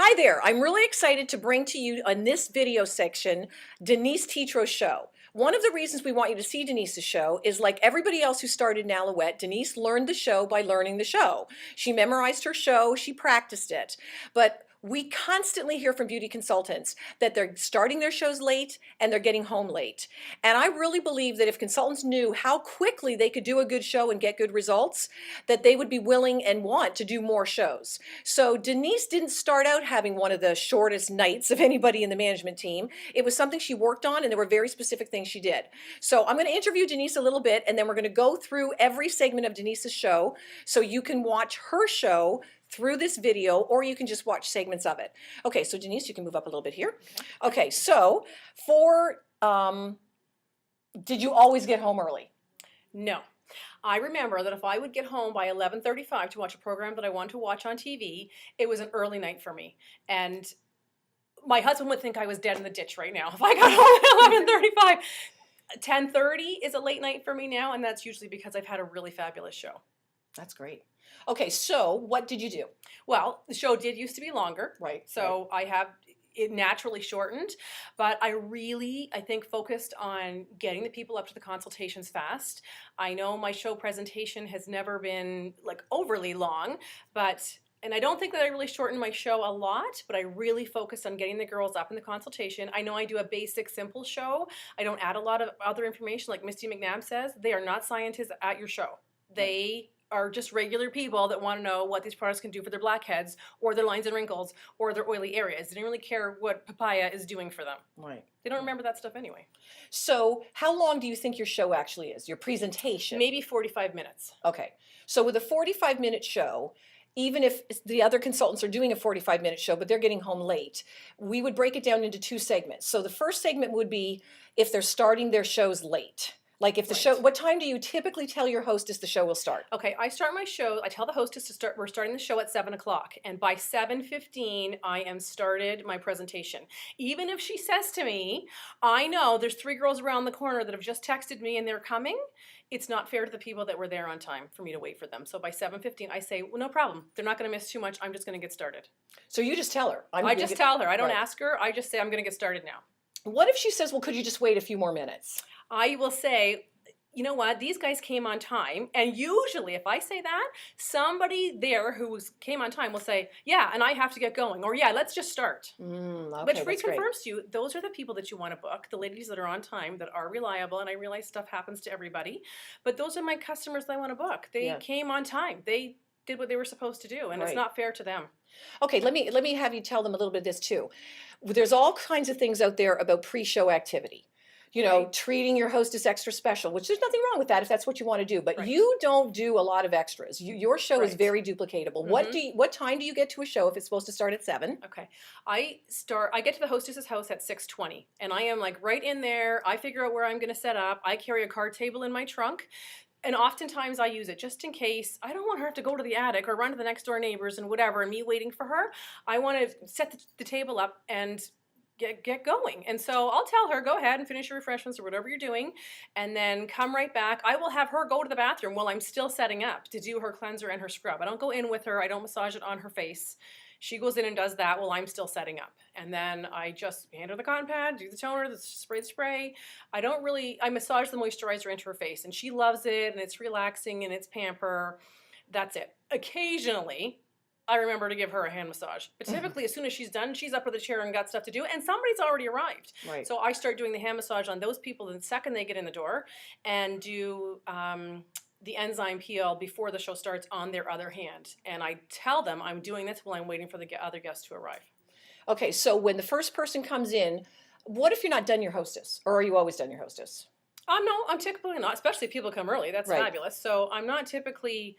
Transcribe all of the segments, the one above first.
Hi there. I'm really excited to bring to you on this video section Denise Tetro's show. One of the reasons we want you to see Denise's show is like everybody else who started in Alouette, Denise learned the show by learning the show. She memorized her show, she practiced it. But we constantly hear from beauty consultants that they're starting their shows late and they're getting home late. And I really believe that if consultants knew how quickly they could do a good show and get good results, that they would be willing and want to do more shows. So Denise didn't start out having one of the shortest nights of anybody in the management team. It was something she worked on, and there were very specific things she did. So I'm going to interview Denise a little bit, and then we're going to go through every segment of Denise's show so you can watch her show through this video, or you can just watch segments of it. Okay, so Denise, you can move up a little bit here. Okay, so did you always get home early? No. I remember that if I would get home by 11:35 to watch a program that I wanted to watch on TV, it was an early night for me. And my husband would think I was dead in the ditch right now if I got home at 11:35. 10:30 is a late night for me now, and that's usually because I've had a really fabulous show. That's great. Okay, so what did you do? Well, the show did used to be longer. Right. So I have it naturally shortened, but I think, focused on getting the people up to the consultations fast. I know my show presentation has never been like overly long, and I don't think that I really shortened my show a lot, but I really focused on getting the girls up in the consultation. I know I do a basic, simple show. I don't add a lot of other information like Misty McNabb says. They are not scientists at your show. They are just regular people that want to know what these products can do for their blackheads or their lines and wrinkles or their oily areas. They don't really care what papaya is doing for them. Right. They don't remember that stuff anyway. So how long do you think your show actually is, your presentation? Maybe 45 minutes. Okay. So with a 45-minute show, even if the other consultants are doing a 45-minute show, but they're getting home late, we would break it down into two segments. So the first segment would be if they're starting their shows late. Like if the show, what time do you typically tell your hostess the show will start? Okay, I start my show, I tell the hostess we're starting the show at 7 o'clock. And by 7:15, I am started my presentation. Even if she says to me, I know there's 3 girls around the corner that have just texted me and they're coming, it's not fair to the people that were there on time for me to wait for them. So by 7:15, I say, well, no problem. They're not going to miss too much. I'm just going to get started. So you just tell her. I just tell her. I don't ask her. I just say, I'm going to get started now. What if she says, well, could you just wait a few more minutes? I will say, you know what, these guys came on time, and usually if I say that, somebody there who came on time will say, yeah, and I have to get going, or yeah, let's just start. Okay, which reconfirms to you, those are the people that you want to book, the ladies that are on time, that are reliable, and I realize stuff happens to everybody, but those are my customers that I want to book. They came on time. They did what they were supposed to do, and it's not fair to them. Okay, let me have you tell them a little bit of this too. There's all kinds of things out there about pre-show activity. You know, treating your hostess extra special, which there's nothing wrong with that if that's what you want to do. But you don't do a lot of extras. Your show is very duplicatable. What time do you get to a show if it's supposed to start at 7? Okay, I get to the hostess's house at 6:20, and I am like right in there. I figure out where I'm going to set up. I carry a card table in my trunk. And oftentimes I use it just in case. I don't want her to have to go to the attic or run to the next door neighbors and whatever, and me waiting for her. I want to set the table up and get going. And so I'll tell her, go ahead and finish your refreshments or whatever you're doing, and then come right back. I will have her go to the bathroom while I'm still setting up to do her cleanser and her scrub. I don't go in with her. I don't massage it on her face. She goes in and does that while I'm still setting up. And then I just hand her the cotton pad, do the toner, the spray. I massage the moisturizer into her face, and she loves it, and it's relaxing, and it's pamper. That's it. Occasionally, I remember to give her a hand massage. But typically, as soon as she's done, she's up with the chair and got stuff to do, and somebody's already arrived. Right. So I start doing the hand massage on those people the second they get in the door, and do the enzyme peel before the show starts on their other hand. And I tell them I'm doing this while I'm waiting for the other guests to arrive. Okay, so when the first person comes in, what if you're not done your hostess? Or are you always done your hostess? No, I'm typically not, especially if people come early. That's fabulous. So I'm not typically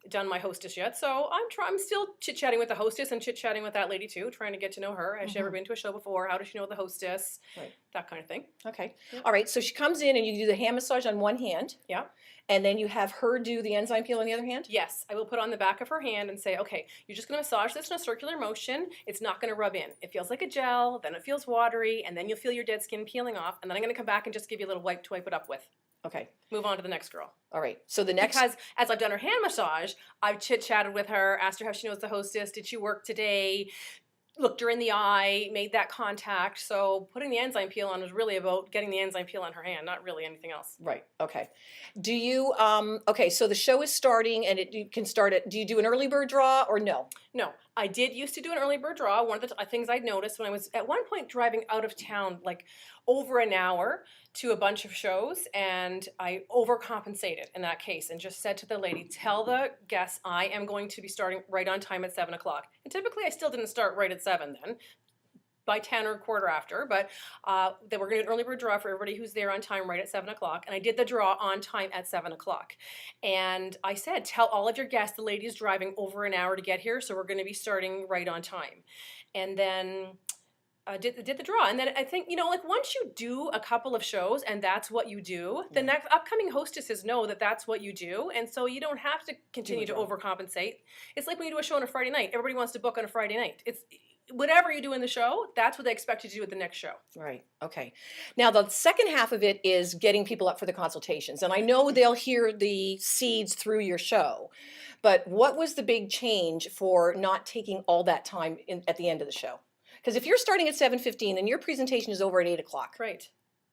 done my hostess yet, so I'm still chit-chatting with the hostess and chit-chatting with that lady too, trying to get to know her. Has she ever been to a show before? How does she know the hostess? That kind of thing. Okay. All right, so she comes in and you do the hand massage on one hand. Yeah. And then you have her do the enzyme peel on the other hand? Yes, I will put on the back of her hand and say, okay, you're just going to massage this in a circular motion. It's not going to rub in. It feels like a gel, then it feels watery, and then you'll feel your dead skin peeling off, and then I'm going to come back and just give you a little wipe to wipe it up with. Okay. Move on to the next girl. All right. So the next. Because as I've done her hand massage, I've chit-chatted with her, asked her how she knows the hostess, did she work today, looked her in the eye, made that contact. So putting the enzyme peel on was really about getting the enzyme peel on her hand, not really anything else. Right. Okay. Do you, okay, so the show is starting and you can start it. Do you do an early bird draw or no? No, I did used to do an early bird draw. One of the things I'd noticed when I was at one point driving out of town, like over an hour to a bunch of shows, and I overcompensated in that case and just said to the lady, tell the guests I am going to be starting right on time at 7 o'clock. And typically I still didn't start right at 7 then, by 10 or a quarter after, but they were going to do an early bird draw for everybody who's there on time right at 7 o'clock, and I did the draw on time at 7 o'clock. And I said, tell all of your guests the lady's driving over an hour to get here, so we're going to be starting right on time. And then did the draw. And then I think, you know, like once you do a couple of shows and that's what you do, the next upcoming hostesses know that that's what you do, and so you don't have to continue to overcompensate. It's like when you do a show on a Friday night. Everybody wants to book on a Friday night. It's whatever you do in the show, that's what they expect you to do at the next show. Right. Okay. Now, the second half of it is getting people up for the consultations. And I know they'll hear the seeds through your show. But what was the big change for not taking all that time at the end of the show? Because if you're starting at 7:15 and your presentation is over at 8 o'clock. Right.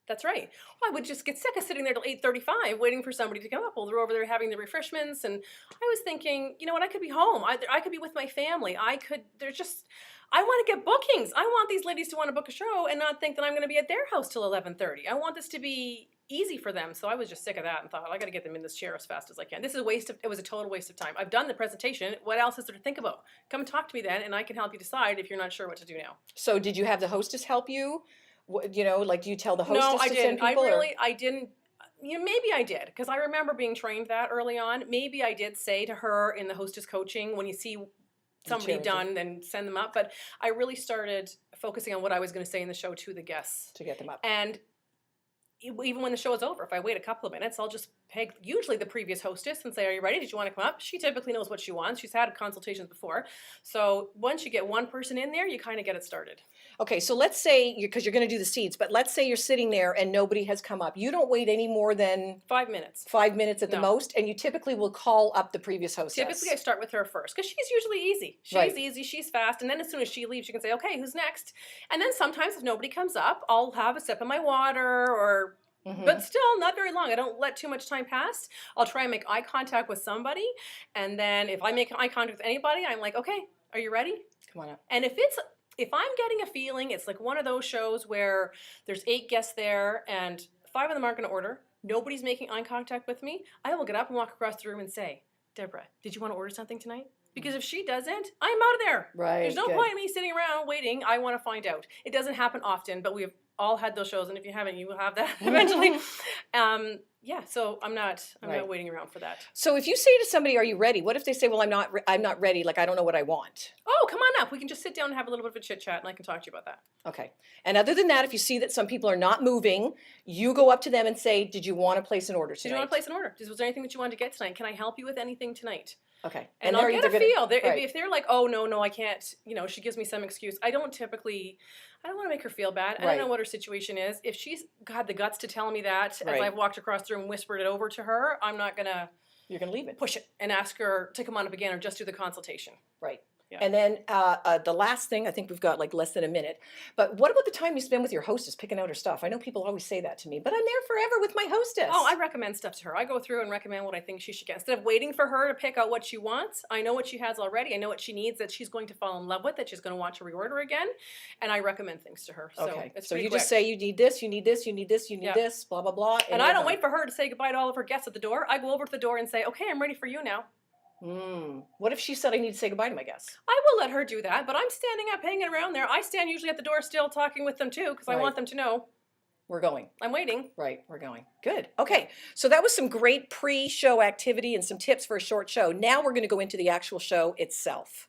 That's right. Well, I would just get sick of sitting there till 8:35 waiting for somebody to come up. Well, they're over there having the refreshments. And I was thinking, you know what, I could be home. I could be with my family. I want to get bookings. I want these ladies to want to book a show and not think that I'm going to be at their house till 11:30. I want this to be easy for them. So I was just sick of that and thought, I got to get them in this chair as fast as I can. This is it was a total waste of time. I've done the presentation. What else is there to think about? Come and talk to me then, and I can help you decide if you're not sure what to do now. So did you have the hostess help you? You know, like do you tell the hostess No, I to didn't. send people? I didn't. You know, maybe I did, because I remember being trained that early on. Maybe I did say to her in the hostess coaching, when you see somebody done, then send them up. But I really started focusing on what I was going to say in the show to the guests. To get them up. And even when the show is over, if I wait a couple of minutes, I'll just peg usually the previous hostess and say, are you ready? Did you want to come up? She typically knows what she wants. She's had consultations before. So once you get one person in there, you kind of get it started. Okay, so let's say, because you're going to do the seeds, but let's say you're sitting there and nobody has come up. You don't wait any more than 5 minutes. 5 minutes at the No. most, and you typically will call up the previous hostess. Typically, I start with her first because she's usually easy. She's easy, she's fast, and then as soon as she leaves, you can say, okay, who's next? And then sometimes if nobody comes up, I'll have a sip of my water or... But still, not very long. I don't let too much time pass. I'll try and make eye contact with somebody, and then if I make eye contact with anybody, I'm like, okay, are you ready? Come on up. And if I'm getting a feeling, it's like one of those shows where there's 8 guests there and 5 of them aren't going to order, nobody's making eye contact with me, I will get up and walk across the room and say, Deborah, did you want to order something tonight? Because if she doesn't, I'm out of there. Right. There's no point in me sitting around waiting. I want to find out. It doesn't happen often, but we've all had those shows, and if you haven't, you will have that eventually. Yeah, so I'm not waiting around for that. So if you say to somebody, "Are you ready?" What if they say, "Well, I'm not ready. Like I don't know what I want." Oh, come on up. We can just sit down and have a little bit of a chit chat, and I can talk to you about that. Okay. And other than that, if you see that some people are not moving, you go up to them and say, "Did you want to place an order tonight?" Did you want to place an order? Was there anything that you wanted to get tonight? Can I help you with anything tonight? Okay. And I'll get a feel. If they're like, oh, no, I can't, you know, she gives me some excuse. I don't want to make her feel bad. I don't know what her situation is. If she's got the guts to tell me that, as I've walked across the room and whispered it over to her, I'm not going to... You're going to leave it. Push it and ask her to come on up again or just do the consultation. Right. Yeah. And then the last thing, I think we've got like less than a minute, but what about the time you spend with your hostess picking out her stuff? I know people always say that to me, but I'm there forever with my hostess. Oh, I recommend stuff to her. I go through and recommend what I think she should get. Instead of waiting for her to pick out what she wants, I know what she has already. I know what she needs that she's going to fall in love with, that she's going to want to reorder again, and I recommend things to her. So okay. It's so you quick. just say you need this, you need this, you need this, you need this, blah, blah, blah. And I don't wait for her to say goodbye to all of her guests at the door. I go over to the door and say, okay, I'm ready for you now. What if she said I need to say goodbye to my guests? I will let her do that, but I'm standing up, hanging around there. I stand usually at the door still talking with them too, because I want them to know. We're going. I'm waiting. Right, we're going. Good. Okay, so that was some great pre-show activity and some tips for a short show. Now we're going to go into the actual show itself.